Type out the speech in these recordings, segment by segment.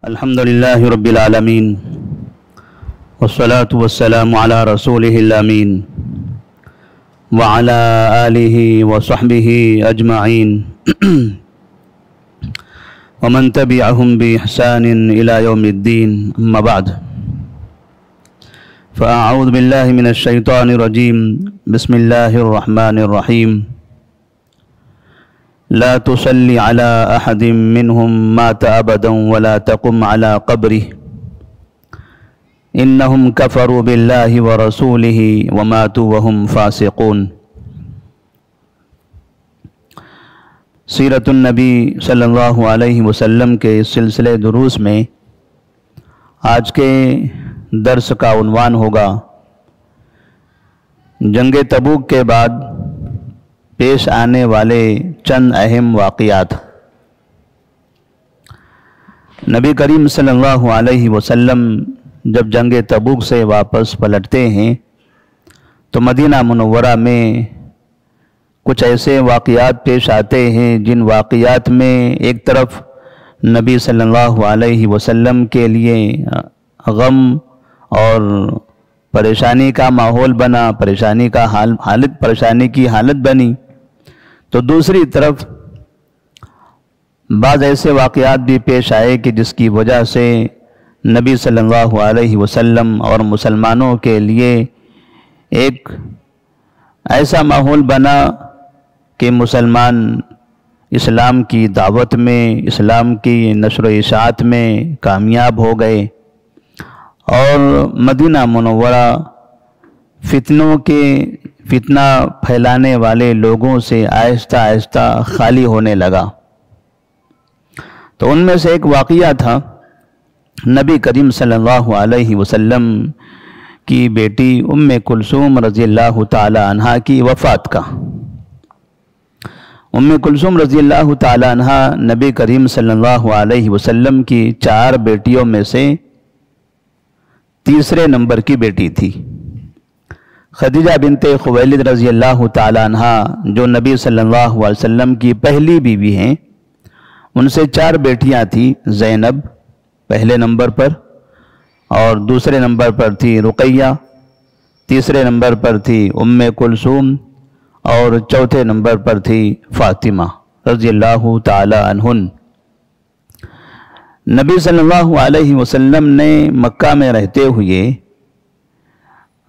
الحمد للہ رب العالمین والصلاة والسلام علی رسولہ الامین وعلی آلہ وصحبہ اجمعین ومن تبعہم بإحسان الى یوم الدین اما بعد فاعوذ باللہ من الشیطان الرجیم بسم اللہ الرحمن الرحیم لا تصلی علی احد منہم مات ابدا ولا تقم علی قبرہ انہم کفروا باللہ ورسولہ وماتوا وہم فاسقون۔ سیرت النبی صلی اللہ علیہ وسلم کے سلسلے دروس میں آج کے درس کا عنوان ہوگا جنگ تبوک کے بعد پیش آنے والے چند اہم واقعات۔ نبی کریم صلی اللہ علیہ وسلم جب جنگ تبوک سے واپس پلٹتے ہیں تو مدینہ منورہ میں کچھ ایسے واقعات پیش آتے ہیں جن واقعات میں ایک طرف نبی صلی اللہ علیہ وسلم کے لیے غم اور پریشانی کا ماحول بنا، پریشانی کی حالت بنی، تو دوسری طرف بعض ایسے واقعات بھی پیش آئے کہ جس کی وجہ سے نبی صلی اللہ علیہ وسلم اور مسلمانوں کے لیے ایک ایسا ماحول بنا کہ مسلمان اسلام کی دعوت میں، اسلام کی نشر و اشاعت میں کامیاب ہو گئے اور مدینہ منورہ فتنہ پھیلانے والے لوگوں سے آہستہ آہستہ خالی ہونے لگا۔ تو ان میں سے ایک واقعہ تھا نبی کریم صلی اللہ علیہ وسلم کی بیٹی ام کلثوم رضی اللہ تعالی عنہا کی وفات کا۔ ام کلثوم رضی اللہ تعالی عنہا نبی کریم صلی اللہ علیہ وسلم کی 4 بیٹیوں میں سے تیسرے نمبر کی بیٹی تھی۔ خدیجہ بنت خویلد رضی اللہ تعالی عنہا جو نبی صلی اللہ علیہ وسلم کی پہلی بیوی ہیں، ان سے 4 بیٹیاں تھیں۔ زینب پہلے نمبر پر، اور دوسرے نمبر پر تھی رقیہ، تیسرے نمبر پر تھی ام کلثوم، اور چوتھے نمبر پر تھی فاطمہ رضی اللہ تعالی عنہن۔ نبی صلی اللہ علیہ وسلم نے مکہ میں رہتے ہوئے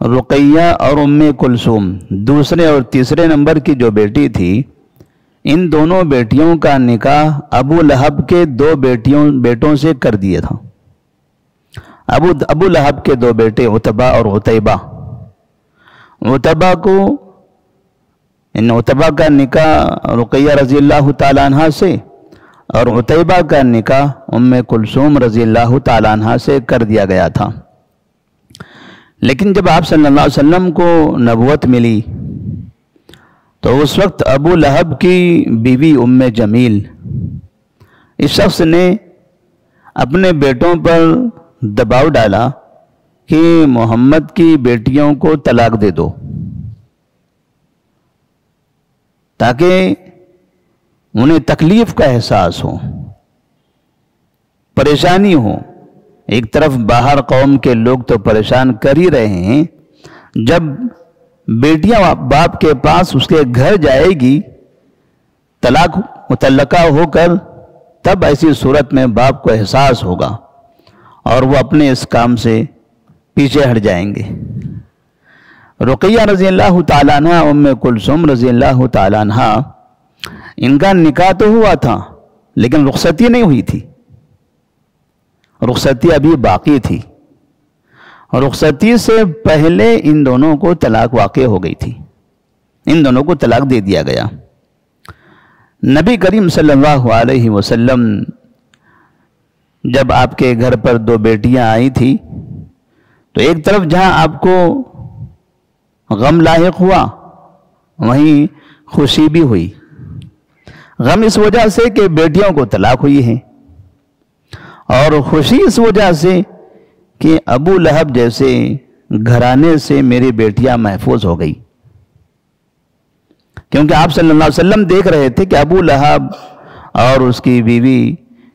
رقیہ اور ام کلثوم دوسرے اور تیسرے نمبر کی جو بیٹی تھی، ان دونوں بیٹیوں کا نکاح ابو لہب کے 2 بیٹوں سے کر دیا تھا۔ ابو لہب کے 2 بیٹے عتبہ اور عتیبہ، عتبہ کا نکاح رقیہ رضی اللہ تعالی عنہ سے اور عتیبہ کا نکاح ام کلثوم رضی اللہ تعالی عنہ سے کر دیا گیا تھا۔ لیکن جب آپ صلی اللہ علیہ وسلم کو نبوت ملی تو اس وقت ابو لہب کی بیوی ام جمیل، اس شخص نے اپنے بیٹوں پر دباؤ ڈالا کہ محمد کی بیٹیوں کو طلاق دے دو تاکہ انہیں تکلیف کا احساس ہو، پریشانی ہو۔ ایک طرف باہر قوم کے لوگ تو پریشان کر ہی رہے ہیں، جب بیٹیاں باپ کے پاس اس کے گھر جائے گی مطلقہ ہو کر، تب ایسی صورت میں باپ کو احساس ہوگا اور وہ اپنے اس کام سے پیچھے ہٹ جائیں گے۔ رقیہ رضی اللہ تعالیٰ عنہ، ام کلثوم رضی اللہ تعالیٰ عنہ، ان کا نکاح تو ہوا تھا لیکن رخصتی نہیں ہوئی تھی، رخصتی ابھی باقی تھی۔ رخصتی سے پہلے ان دونوں کو طلاق واقع ہو گئی تھی، ان دونوں کو طلاق دے دیا گیا۔ نبی کریم صلی اللہ علیہ وسلم جب آپ کے گھر پر 2 بیٹیاں آئی تھی تو ایک طرف جہاں آپ کو غم لاحق ہوا، وہیں خوشی بھی ہوئی۔ غم اس وجہ سے کہ بیٹیوں کو طلاق ہوئی ہے، اور خوشی اس وجہ سے کہ ابو لہب جیسے گھرانے سے میری بیٹیاں محفوظ ہو گئی۔ کیونکہ آپ صلی اللہ علیہ وسلم دیکھ رہے تھے کہ ابو لہب اور اس کی بیوی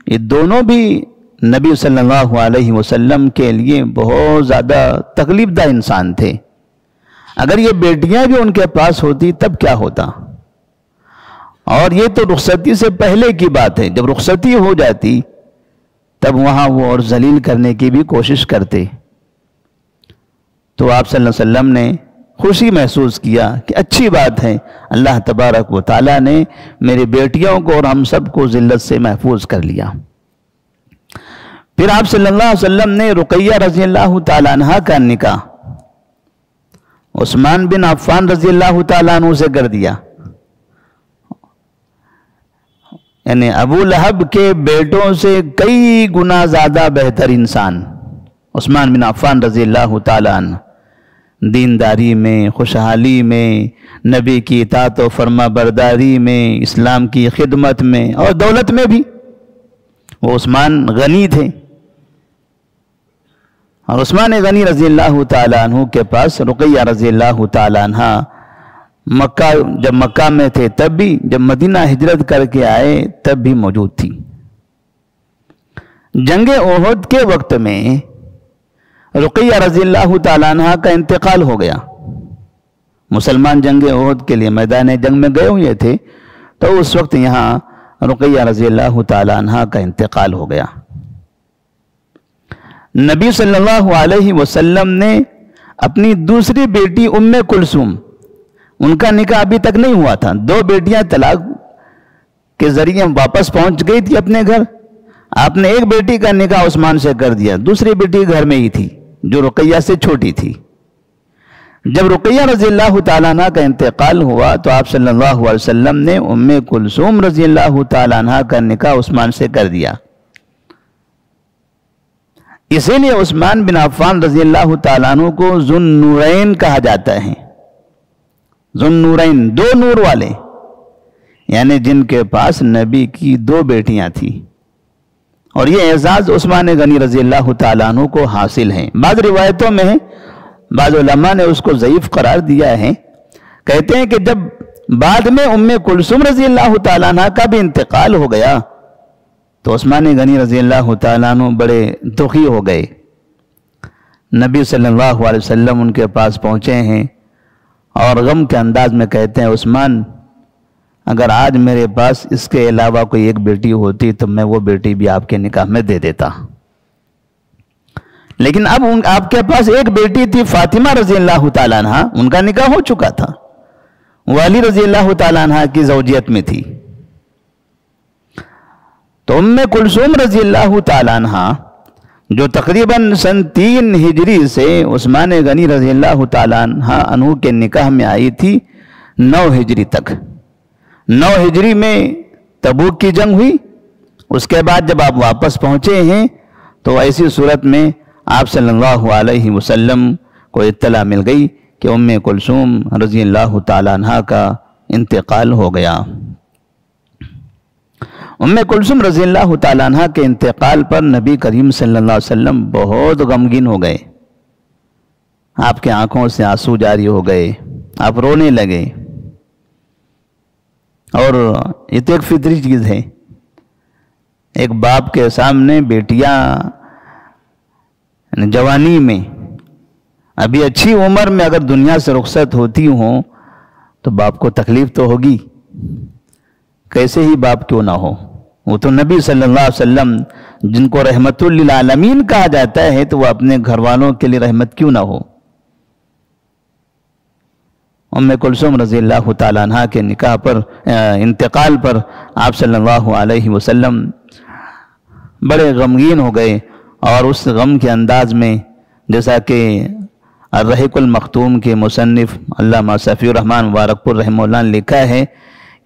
یہ دونوں بھی نبی صلی اللہ علیہ وسلم کے لیے بہت زیادہ تکلیف دہ انسان تھے. اگر یہ بیٹیاں بھی ان کے پاس ہوتی تب کیا ہوتا؟ اور یہ تو رخصتی سے پہلے کی بات ہے. جب رخصتی ہو جاتی تب وہاں وہ اور ذلیل کرنے کی بھی کوشش کرتے. تو آپ صلی اللہ علیہ وسلم نے خوشی محسوس کیا کہ اچھی بات ہے، اللہ تبارک و تعالیٰ نے میری بیٹیوں کو اور ہم سب کو ذلت سے محفوظ کر لیا. پھر آپ صلی اللہ علیہ وسلم نے رقیہ رضی اللہ تعالیٰ عنہ کا نکاح عثمان بن عفان رضی اللہ تعالیٰ عنہ سے کر دیا. یعنی ابو لہب کے بیٹوں سے کئی گنا زیادہ بہتر انسان عثمان بن عفان رضی اللہ تعالیٰ عنہ، دینداری میں، خوشحالی میں، نبی کی اطاعت و فرما برداری میں، اسلام کی خدمت میں اور دولت میں بھی وہ عثمان غنی تھے. اور عثمان غنی رضی اللہ تعالیٰ عنہ کے پاس رقیہ رضی اللہ تعالیٰ عنہ جب مکہ میں تھے تب بھی، جب مدینہ ہجرت کر کے آئے تب بھی موجود تھی. جنگ احد کے وقت میں رقیہ رضی اللہ تعالیٰ عنہ کا انتقال ہو گیا. مسلمان جنگ احد کے لیے میدان جنگ میں گئے ہوئے تھے تو اس وقت یہاں رقیہ رضی اللہ تعالیٰ عنہ کا انتقال ہو گیا. نبی صلی اللہ علیہ وسلم نے اپنی دوسری بیٹی ام کلثوم، ان کا نکاح ابھی تک نہیں ہوا تھا، 2 بیٹیاں طلاق کے ذریعے واپس پہنچ گئی تھی اپنے گھر. آپ نے ایک بیٹی کا نکاح عثمان سے کر دیا، دوسری بیٹی گھر میں ہی تھی جو رقیہ سے چھوٹی تھی. جب رقیہ رضی اللہ تعالیٰ عنہ کا انتقال ہوا تو آپ صلی اللہ علیہ وسلم نے ام کلثوم رضی اللہ تعالیٰ عنہ کا نکاح عثمان سے کر دیا. اسی لیے عثمان بن عفان رضی اللہ تعالیٰ عنہ کو ذو النورین کہا جاتا ہے. ذو النورین، 2 نور والے، یعنی جن کے پاس نبی کی 2 بیٹیاں تھیں. اور یہ اعزاز عثمان غنی رضی اللہ تعالیٰ عنہ کو حاصل ہے. بعض روایتوں میں بعض علماء نے اس کو ضعیف قرار دیا ہے. کہتے ہیں کہ جب بعد میں ام کلثوم رضی اللہ تعالیٰ عنہ کا بھی انتقال ہو گیا تو عثمان غنی رضی اللہ تعالیٰ عنہ بڑے دکھی ہو گئے. نبی صلی اللہ علیہ وسلم ان کے پاس پہنچے ہیں اور غم کے انداز میں کہتے ہیں، عثمان اگر آج میرے پاس اس کے علاوہ کوئی ایک بیٹی ہوتی تو میں وہ بیٹی بھی آپ کے نکاح میں دے دیتا. لیکن اب آپ کے پاس ایک بیٹی تھی فاطمہ رضی اللہ تعالیٰ عنہ، ان کا نکاح ہو چکا تھا، وہ علی رضی اللہ تعالیٰ عنہ کی زوجیت میں تھی. تو ام کلثوم رضی اللہ تعالیٰ عنہ جو تقریباً سن 3 ہجری سے عثمان غنی رضی اللہ تعالیٰ عنہ کے نکاح میں آئی تھی 9 ہجری تک. 9 ہجری میں تبوک کی جنگ ہوئی. اس کے بعد جب آپ واپس پہنچے ہیں تو ایسی صورت میں آپ صلی اللہ علیہ وسلم کو اطلاع مل گئی کہ ام کلثوم رضی اللہ تعالیٰ عنہ کا انتقال ہو گیا. ام کلثوم رضی اللہ تعالیٰ عنہ کے انتقال پر نبی کریم صلی اللہ علیہ وسلم بہت غمگین ہو گئے. آپ کے آنکھوں سے آنسو جاری ہو گئے، آپ رونے لگے. اور یہ تو ایک فطری چیز ہے، ایک باپ کے سامنے بیٹیاں جوانی میں ابھی اچھی عمر میں اگر دنیا سے رخصت ہوتی ہوں تو باپ کو تکلیف تو ہوگی، کیسے ہی باپ کیوں نہ ہو. وہ تو نبی صلی اللہ علیہ وسلم جن کو رحمت للعالمین کہا جاتا ہے تو وہ اپنے گھر والوں کے لیے رحمت کیوں نہ ہو. ام کلثوم رضی اللہ تعالیٰ عنہ کے نکاح پر انتقال پر آپ صلی اللہ علیہ وسلم بڑے غمگین ہو گئے. اور اس غم کے انداز میں جیسا کہ الرحیق المختوم کے مصنف علامہ صفی الرحمن مبارک پور رحمہ اللہ نے لکھا ہے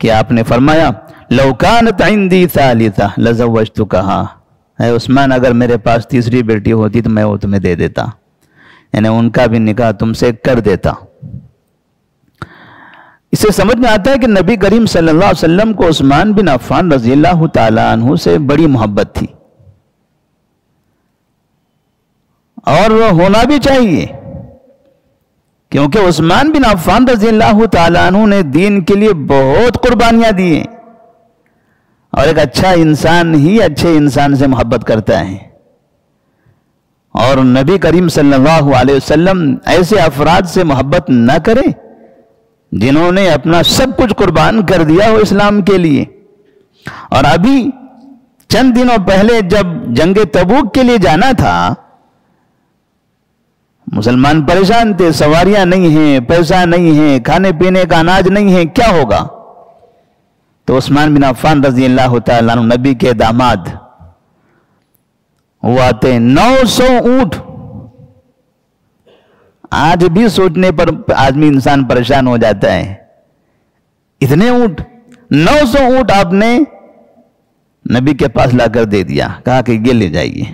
کہ آپ نے فرمایا، لو کانت عندی ثالثہ لزوجتکہا، اے عثمان اگر میرے پاس تیسری بیٹی ہوتی تو میں وہ تمہیں دے دیتا، یعنی ان کا بھی نکاح تم سے کر دیتا. اس سے سمجھ میں آتا ہے کہ نبی کریم صلی اللہ علیہ وسلم کو عثمان بن عفان رضی اللہ تعالیٰ عنہ سے بڑی محبت تھی، اور وہ ہونا بھی چاہیے، کیونکہ عثمان بن عفان رضی اللہ تعالیٰ عنہ نے دین کے لیے بہت قربانیاں دی ہیں. اور ایک اچھا انسان ہی اچھے انسان سے محبت کرتا ہے. اور نبی کریم صلی اللہ علیہ وسلم ایسے افراد سے محبت نہ کرے جنہوں نے اپنا سب کچھ قربان کر دیا ہو اسلام کے لیے. اور ابھی چند دنوں پہلے جب جنگ تبوک کے لیے جانا تھا، مسلمان پریشان تھے، سواریاں نہیں ہیں، پیسہ نہیں ہے، کھانے پینے کا اناج نہیں ہے، کیا ہوگا؟ تو عثمان بن عفان رضی اللہ تعالیٰ عنہ نبی کے داماد وہ آتے 900 اونٹ. آج بھی سوچنے پر آدمی انسان پریشان ہو جاتا ہے. اتنے اونٹ، 900 اونٹ آپ نے نبی کے پاس لا کر دے دیا، کہا کہ یہ لے جائیے.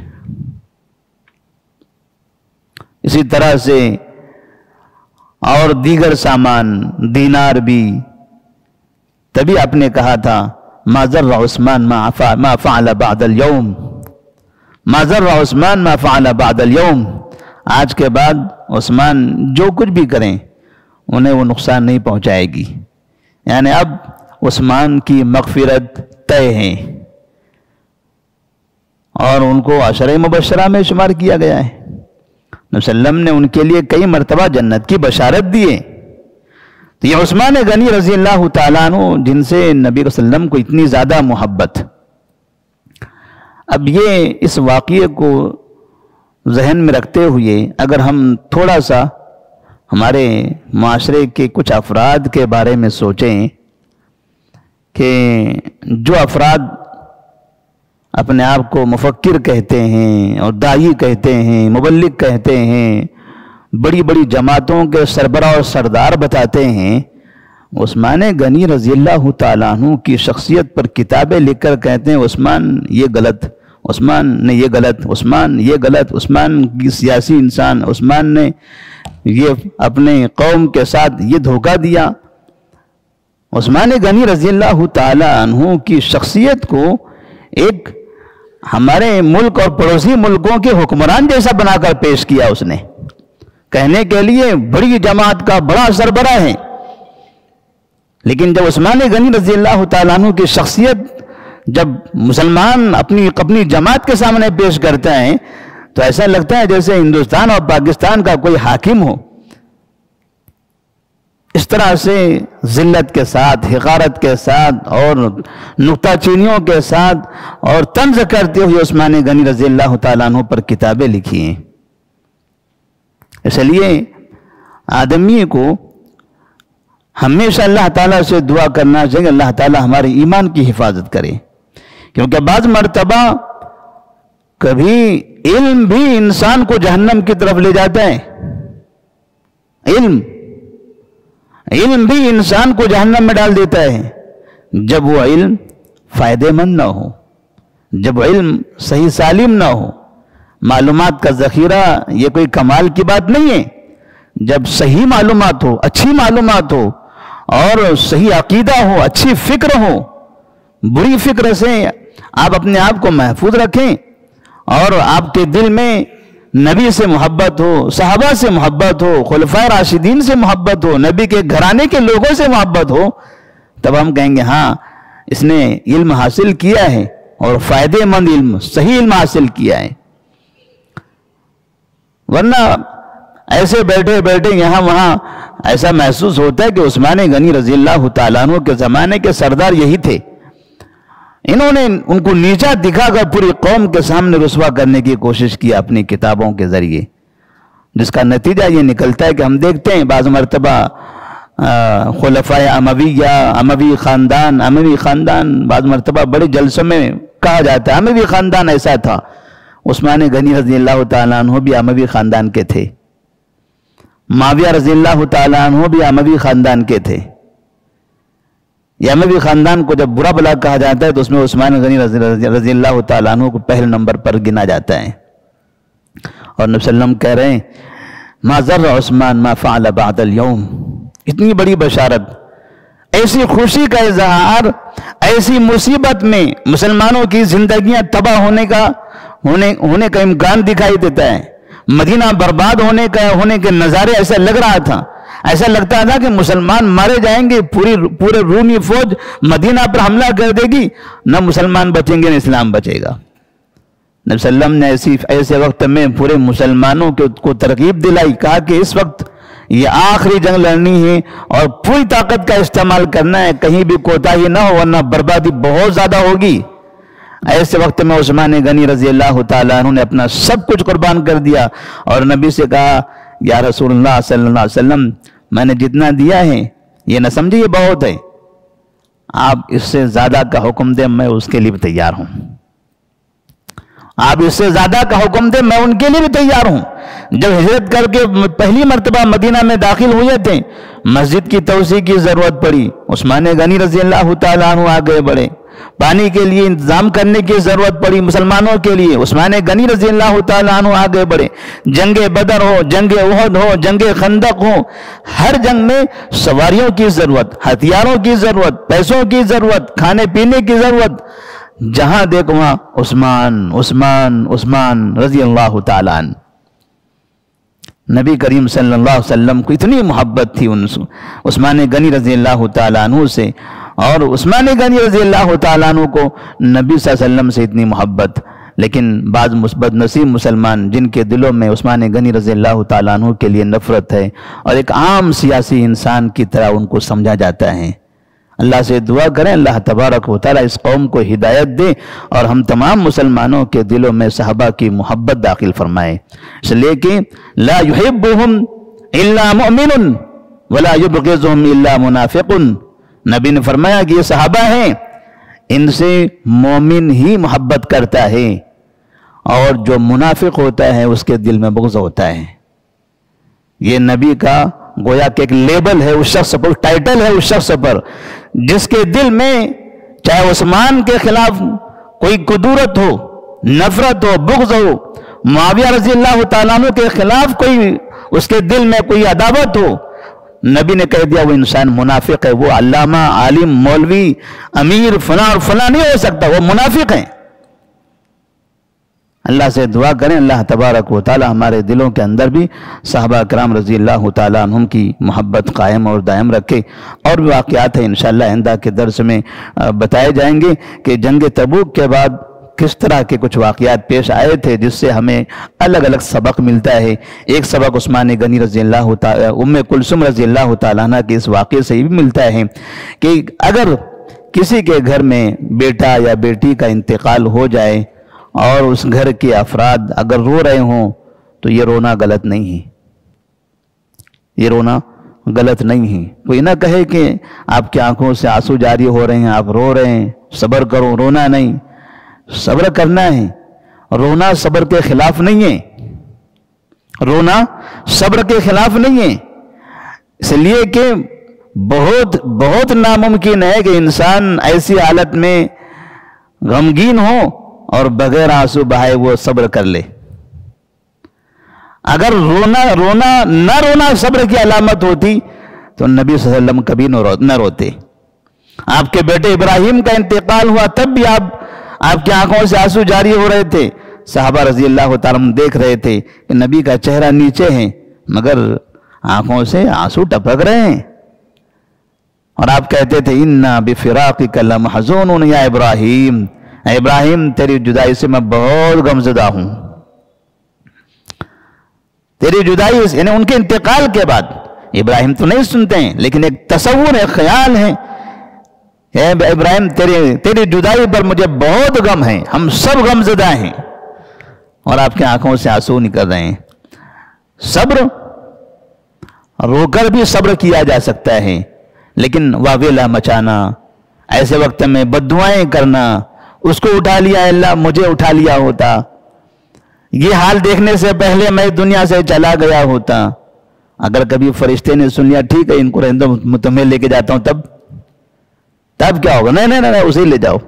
اسی طرح سے اور دیگر سامان، دینار بھی. تبھی آپ نے کہا تھا ما ضر عثمان ما فعل بعد اليوم، ما ضر عثمان ما فعل بعد اليوم. آج کے بعد عثمان جو کچھ بھی کریں انہیں وہ نقصان نہیں پہنچائے گی. یعنی اب عثمان کی مغفرت طے ہے اور ان کو عشرہ مبشرہ میں شمار کیا گیا ہے. نبی صلی اللہ علیہ وسلم نے ان کے لیے کئی مرتبہ جنت کی بشارت دی ہے. تو یہ عثمان غنی رضی اللہ تعالیٰ عنہ جن سے نبی صلی اللہ علیہ وسلم کو اتنی زیادہ محبت. اب یہ اس واقعے کو ذہن میں رکھتے ہوئے اگر ہم تھوڑا سا ہمارے معاشرے کے کچھ افراد کے بارے میں سوچیں کہ جو افراد اپنے آپ کو مفکر کہتے ہیں اور داعی کہتے ہیں، مبلغ کہتے ہیں، بڑی بڑی جماعتوں کے سربراہ اور سردار بتاتے ہیں، عثمان غنی رضی اللہ تعالیٰ عنہ کی شخصیت پر کتابیں لکھ کر کہتے ہیں عثمان یہ غلط، عثمان نے یہ غلط، عثمان یہ غلط، عثمان کی سیاسی انسان، عثمان نے یہ اپنے قوم کے ساتھ یہ دھوکہ دیا. عثمان غنی رضی اللہ تعالیٰ عنہ کی شخصیت کو ایک ہمارے ملک اور پڑوسی ملکوں کے حکمران جیسا بنا کر پیش کیا. اس نے کہنے کے لیے بڑی جماعت کا بڑا سربراہ ہے، لیکن جب عثمان غنی رضی اللہ تعالیٰ عنہ کی شخصیت جب مسلمان اپنی جماعت کے سامنے پیش کرتے ہیں تو ایسا لگتا ہے جیسے ہندوستان اور پاکستان کا کوئی حاکم ہو. اس طرح سے ذلت کے ساتھ، حقارت کے ساتھ اور نکتہ چینیوں کے ساتھ اور طنز کرتے ہوئے عثمان غنی رضی اللہ تعالیٰ عنہ پر کتابیں لکھی ہیں. اس لیے آدمی کو ہمیشہ اللہ تعالیٰ سے دعا کرنا چاہیے اللہ تعالیٰ ہمارے ایمان کی حفاظت کرے، کیونکہ بعض مرتبہ کبھی علم بھی انسان کو جہنم کی طرف لے جاتا ہے. علم بھی انسان کو جہنم میں ڈال دیتا ہے جب وہ علم فائدہ مند نہ ہو، جب علم صحیح سالم نہ ہو. معلومات کا ذخیرہ یہ کوئی کمال کی بات نہیں ہے. جب صحیح معلومات ہو، اچھی معلومات ہو اور صحیح عقیدہ ہو، اچھی فکر ہو، بری فکر سے آپ اپنے آپ کو محفوظ رکھیں اور آپ کے دل میں نبی سے محبت ہو، صحابہ سے محبت ہو، خلفائے راشدین سے محبت ہو، نبی کے گھرانے کے لوگوں سے محبت ہو، تب ہم کہیں گے ہاں اس نے علم حاصل کیا ہے اور فائدہ مند علم، صحیح علم حاصل کیا ہے. ورنہ ایسے بیٹھے بیٹھے یہاں وہاں ایسا محسوس ہوتا ہے کہ عثمان غنی رضی اللہ تعالیٰ عنہ کے زمانے کے سردار یہی تھے. انہوں نے ان کو نیچا دکھا کر پوری قوم کے سامنے رسوا کرنے کی کوشش کی اپنی کتابوں کے ذریعے، جس کا نتیجہ یہ نکلتا ہے کہ ہم دیکھتے ہیں بعض مرتبہ خلفائے اموی خاندان بعض مرتبہ بڑے جلسوں میں کہا جاتا ہے اموی خاندان ایسا تھا. عثمان غنی رضی اللہ تعالیٰ عنہ بھی اموی خاندان کے تھے، معاویہ رضی اللہ تعالیٰ عنہ بھی اموی خاندان کے تھے. یہ اموی خاندان کو جب برا بلا کہا جاتا ہے تو اس میں عثمان غنی رضی اللہ تعالیٰ عنہ کو پہلے نمبر پر گنا جاتا ہے. اور نبی صلی اللہ علیہ وسلم کہہ رہے ہیں ما ضر عثمان ما فعل بعد اليوم. اتنی بڑی بشارت، ایسی خوشی کا اظہار ایسی مصیبت میں مسلمانوں کی زندگیاں تباہ ہونے کا امکان دکھائی دیتا ہے. مدینہ برباد ہونے کے نظارے ایسا لگ رہا تھا ایسا لگتا تھا کہ مسلمان مارے جائیں گے، پورے رومی فوج مدینہ پر حملہ کر دے گی، نہ مسلمان بچیں گے نہ اسلام بچے گا۔ نبی صلی اللہ علیہ وسلم نے ایسے وقت میں پورے مسلمانوں کو ترغیب دلائی، کہا کہ اس وقت یہ آخری جنگ لڑنی ہے اور پوری طاقت کا استعمال کرنا ہے، کہیں بھی کوتاہی نہ ہو ورنہ بربادی بہت زیادہ ہوگی۔ ایسے وقت میں عثمان غنی رضی اللہ تعالیٰ عنہ نے اپنا سب کچھ قربان کر دیا اور نبی سے کہا یا رسول اللہ صلی اللہ علیہ وسلم، میں نے جتنا دیا ہے یہ نہ سمجھے یہ بہت ہے، آپ اس سے زیادہ کا حکم دیں میں اس کے لیے بھی تیار ہوں، آپ اس سے زیادہ کا حکم دیں میں ان کے لیے بھی تیار ہوں۔ جب ہجرت کر کے پہلی مرتبہ مدینہ میں داخل ہوئے تھے، مسجد کی توسیع کی ضرورت پڑی، عثمان غنی رضی اللہ تعالیٰ عنہ آگے بڑھے، پانی کے لیے انتظام کرنے کی ضرورت پڑی مسلمانوں کے لیے، عثمان غنی رضی اللہ تعالیٰ عنہ آگے بڑھے، جنگ بدر ہو، جنگ احد ہو، جنگ خندق ہو، ہر جنگ میں سواریوں کی ضرورت، ہتھیاروں کی ضرورت، پیسوں کی ضرورت، کھانے پینے کی ضرورت، جہاں دیکھو وہاں عثمان عثمان عثمان رضی اللہ تعالیٰ عنہ۔ نبی کریم صلی اللہ علیہ وسلم کو اتنی محبت تھی عثمان غنی رضی اللہ تعالیٰ عنہ سے، اور عثمان غنی رضی اللہ تعالیٰ عنہ کو نبی صلی اللہ علیہ وسلم سے اتنی محبت، لیکن بعض مثبت نصیب مسلمان جن کے دلوں میں عثمان غنی رضی اللہ تعالیٰ عنہ کے لیے نفرت ہے اور ایک عام سیاسی انسان کی طرح ان کو سمجھا جاتا ہے، اللہ سے دعا کریں اللہ تبارک و تعالیٰ اس قوم کو ہدایت دے اور ہم تمام مسلمانوں کے دلوں میں صحابہ کی محبت داخل فرمائے، اس لیے کہ لا يحبهم الا مؤمن ولا يبغضهم الا منافق۔ نبی نے فرمایا کہ یہ صحابہ ہیں، ان سے مومن ہی محبت کرتا ہے اور جو منافق ہوتا ہے اس کے دل میں بغض ہوتا ہے۔ یہ نبی کا گویا کہ ایک لیبل ہے اس شخص پر، ٹائٹل ہے اس شخص پر جس کے دل میں چاہے عثمان کے خلاف کوئی کدورت ہو، نفرت ہو، بغض ہو، معاویہ رضی اللہ تعالیٰ عنہ کے خلاف کوئی اس کے دل میں کوئی عداوت ہو، نبی نے کہہ دیا وہ انسان منافق ہے، وہ علامہ، عالم، مولوی، امیر، فلاں اور فلاں نہیں ہو سکتا، وہ منافق ہیں۔ اللہ سے دعا کریں اللہ تبارک و تعالی ہمارے دلوں کے اندر بھی صحابہ کرام رضی اللہ تعالیٰ عنہم کی محبت قائم اور دائم رکھے۔ اور بھی واقعات ہیں انشاءاللہ آئندہ کے درس میں بتائے جائیں گے کہ جنگ تبوک کے بعد کس طرح کے کچھ واقعات پیش آئے تھے جس سے ہمیں الگ الگ سبق ملتا ہے۔ ایک سبق عثمان غنی رضی اللہ تعالیٰ ام کلثوم رضی اللہ تعالیٰ عنہ کے اس واقعے سے یہ بھی ملتا ہے کہ اگر کسی کے گھر میں بیٹا یا بیٹی کا انتقال ہو جائے اور اس گھر کے افراد اگر رو رہے ہوں تو یہ رونا غلط نہیں ہے، یہ رونا غلط نہیں ہے۔ کوئی نہ کہے کہ آپ کی آنکھوں سے آنسو جاری ہو رہے ہیں، آپ رو رہے ہیں، صبر کرو، رونا نہیں، صبر کرنا ہے۔ رونا صبر کے خلاف نہیں ہے، رونا صبر کے خلاف نہیں ہے، اس لیے کہ بہت بہت ناممکن ہے کہ انسان ایسی حالت میں غمگین ہو اور بغیر آنسو بہائے وہ صبر کر لے۔ اگر رونا نہ رونا صبر کی علامت ہوتی تو نبی صلی اللہ علیہ وسلم کبھی نہ روتے۔ آپ کے بیٹے ابراہیم کا انتقال ہوا تب بھی آپ کی آنکھوں سے آنسو جاری ہو رہے تھے، صحابہ رضی اللہ تعالیٰ دیکھ رہے تھے کہ نبی کا چہرہ نیچے ہے مگر آنکھوں سے آنسو ٹپک رہے ہیں، اور آپ کہتے تھے اِنَّا بِفِرَاقِكَ لَمَحْزُونٌ یا ابراہیم، اے ابراہیم تیری جدائی سے میں بہت غمزدہ ہوں۔ تیری جدائی یعنی ان کے انتقال کے بعد ابراہیم تو نہیں سنتے ہیں لیکن ایک تصور ہے، خیال ہے، اے ابراہیم تیری جدائی پر مجھے بہت غم ہے، ہم سب غمزدہ ہیں، اور آپ کی آنکھوں سے آنسو نکل رہے ہیں۔ صبر رو کر بھی صبر کیا جا سکتا ہے، لیکن واویلا مچانا، ایسے وقت میں بددعائیں کرنا، اس کو اٹھا لیا اللہ مجھے اٹھا لیا ہوتا، یہ حال دیکھنے سے پہلے میں دنیا سے چلا گیا ہوتا، اگر کبھی فرشتے نے سن لیا ٹھیک ہے ان کو رہنے دو تمہیں لے کے جاتا ہوں تب کیا ہوگا؟ نہیں اسے لے جاؤ،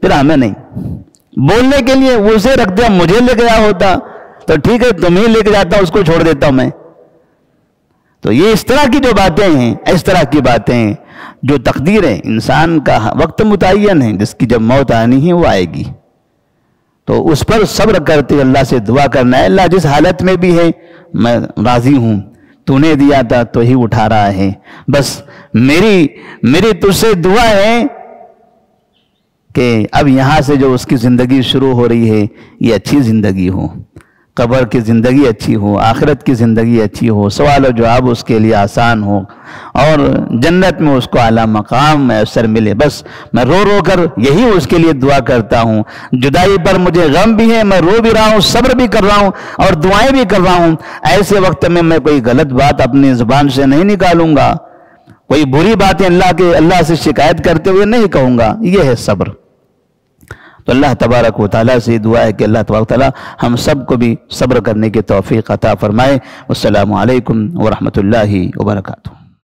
پھر ہمیں نہیں بولنے کے لیے اسے رکھ دیا، مجھے لے گیا ہوتا تو ٹھیک ہے تمہیں لے کے جاتا ہوں، اس کو چھوڑ دیتا ہوں میں۔ تو یہ اس طرح کی جو باتیں ہیں، اس طرح کی باتیں جو تقدیر ہے، انسان کا وقت متعین ہے، جس کی جب موت آنی ہے وہ آئے گی، تو اس پر صبر کرتے اللہ سے دعا کرنا ہے اللہ جس حالت میں بھی ہے میں راضی ہوں، تو نے دیا تھا تو ہی اٹھا رہا ہے. بس میری تجھ سے دعا ہے کہ اب یہاں سے جو اس کی زندگی شروع ہو رہی ہے یہ اچھی زندگی ہو، قبر کی زندگی اچھی ہو، آخرت کی زندگی اچھی ہو، سوال و جواب اس کے لیے آسان ہو، اور جنت میں اس کو اعلیٰ مقام میسر ملے. بس میں رو رو کر یہی اس کے لیے دعا کرتا ہوں. جدائی پر مجھے غم بھی ہے، میں رو بھی رہا ہوں، صبر بھی کر رہا ہوں اور دعائیں بھی کر رہا ہوں. ایسے وقت میں کوئی غلط بات اپنی زبان سے نہیں نکالوں گا، کوئی بری باتیں اللہ سے شکایت کرتے ہوئے نہیں کہوں گا. یہ ہے صبر. تو اللہ تبارک و تعالیٰ سے دعا ہے کہ اللہ تبارک و تعالیٰ ہم سب کو بھی صبر کرنے کی توفیق عطا فرمائے. والسلام علیکم ورحمۃ اللہ وبرکاتہ.